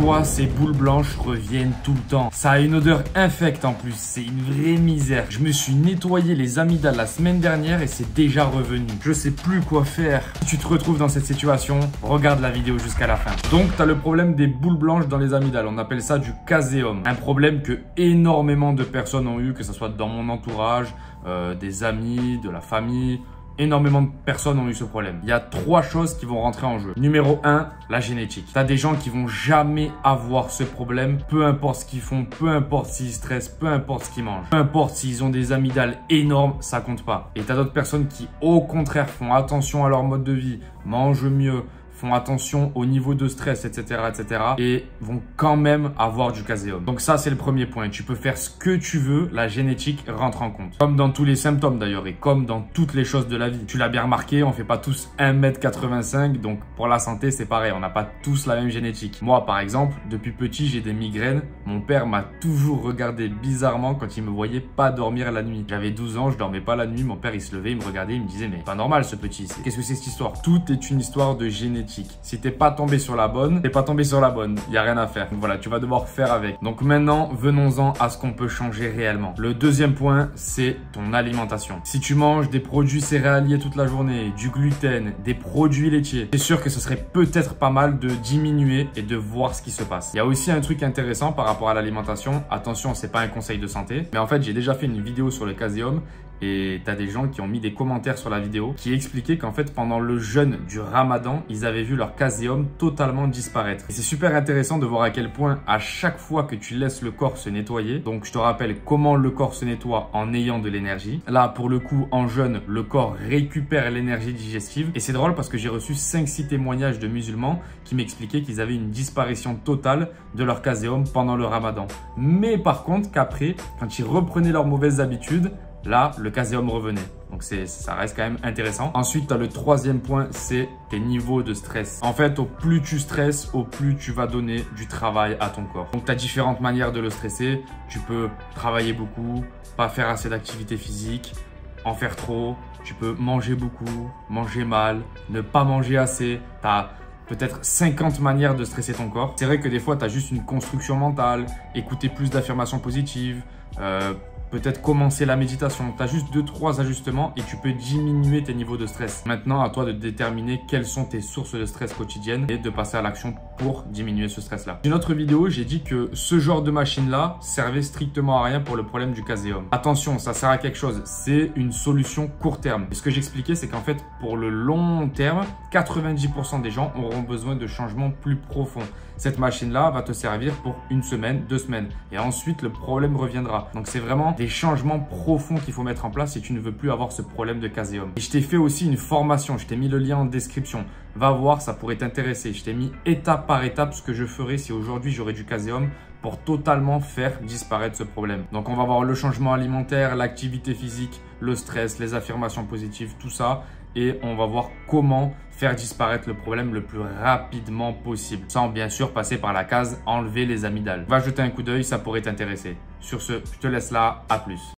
Pourquoi ces boules blanches reviennent tout le temps? Ça a une odeur infecte en plus, c'est une vraie misère. Je me suis nettoyé les amygdales la semaine dernière et c'est déjà revenu. Je sais plus quoi faire. Si tu te retrouves dans cette situation, regarde la vidéo jusqu'à la fin. Donc tu as le problème des boules blanches dans les amygdales, on appelle ça du caséum. Un problème que énormément de personnes ont eu, que ce soit dans mon entourage, des amis, de la famille. Énormément de personnes ont eu ce problème. Il y a 3 choses qui vont rentrer en jeu. Numéro 1, la génétique. Tu as des gens qui vont jamais avoir ce problème, peu importe ce qu'ils font, peu importe s'ils stressent, peu importe ce qu'ils mangent. Peu importe s'ils ont des amygdales énormes, ça compte pas. Et tu as d'autres personnes qui, au contraire, font attention à leur mode de vie, mangent mieux, font attention au niveau de stress, etc., et vont quand même avoir du caséum. Donc ça, c'est le premier point. Tu peux faire ce que tu veux, la génétique rentre en compte. Comme dans tous les symptômes d'ailleurs, et comme dans toutes les choses de la vie. Tu l'as bien remarqué, on fait pas tous 1m85, donc pour la santé, c'est pareil, on n'a pas tous la même génétique. Moi, par exemple, depuis petit, j'ai des migraines. Mon père m'a toujours regardé bizarrement quand il me voyait pas dormir la nuit. J'avais 12 ans, je dormais pas la nuit, mon père, il se levait, il me regardait, il me disait, mais pas normal ce petit, qu'est-ce que c'est cette histoire? Tout est une histoire de génétique. Si t'es pas tombé sur la bonne, t'es pas tombé sur la bonne. Il y a rien à faire. Donc voilà, tu vas devoir faire avec. Donc maintenant, venons-en à ce qu'on peut changer réellement. Le deuxième point, c'est ton alimentation. Si tu manges des produits céréaliers toute la journée, du gluten, des produits laitiers, c'est sûr que ce serait peut-être pas mal de diminuer et de voir ce qui se passe. Il y a aussi un truc intéressant par rapport à l'alimentation. Attention, c'est pas un conseil de santé, mais en fait, j'ai déjà fait une vidéo sur le caséum. Et tu as des gens qui ont mis des commentaires sur la vidéo qui expliquaient qu'en fait, pendant le jeûne du Ramadan, ils avaient vu leur caséum totalement disparaître. Et c'est super intéressant de voir à quel point, à chaque fois que tu laisses le corps se nettoyer, donc je te rappelle comment le corps se nettoie en ayant de l'énergie. Là, pour le coup, en jeûne, le corps récupère l'énergie digestive. Et c'est drôle parce que j'ai reçu 5-6 témoignages de musulmans qui m'expliquaient qu'ils avaient une disparition totale de leur caséum pendant le Ramadan. Mais par contre, qu'après, quand ils reprenaient leurs mauvaises habitudes, là, le caséum revenait. Donc, ça reste quand même intéressant. Ensuite, tu as le troisième point, c'est tes niveaux de stress. En fait, au plus tu stresses, au plus tu vas donner du travail à ton corps. Donc, tu as différentes manières de le stresser. Tu peux travailler beaucoup, pas faire assez d'activité physique, en faire trop. Tu peux manger beaucoup, manger mal, ne pas manger assez. Tu as peut-être 50 manières de stresser ton corps. C'est vrai que des fois, tu as juste une construction mentale, écouter plus d'affirmations positives, peut-être commencer la méditation. Tu as juste 2-3 ajustements et tu peux diminuer tes niveaux de stress. Maintenant, à toi de déterminer quelles sont tes sources de stress quotidiennes et de passer à l'action pour diminuer ce stress-là. Dans une autre vidéo, j'ai dit que ce genre de machine-là servait strictement à rien pour le problème du caséum. Attention, ça sert à quelque chose. C'est une solution court terme. Et ce que j'expliquais, c'est qu'en fait, pour le long terme, 90% des gens auront besoin de changements plus profonds. Cette machine-là va te servir pour 1 semaine, 2 semaines. Et ensuite, le problème reviendra. Donc, c'est vraiment des changements profonds qu'il faut mettre en place si tu ne veux plus avoir ce problème de caséum. Et je t'ai fait aussi une formation. Je t'ai mis le lien en description. Va voir, ça pourrait t'intéresser. Je t'ai mis étape par étape ce que je ferais si aujourd'hui j'aurais du caséum pour totalement faire disparaître ce problème. Donc, on va voir le changement alimentaire, l'activité physique, le stress, les affirmations positives, tout ça. Et on va voir comment faire disparaître le problème le plus rapidement possible. Sans bien sûr passer par la case enlever les amygdales. Va jeter un coup d'œil, ça pourrait t'intéresser. Sur ce, je te laisse là, à plus.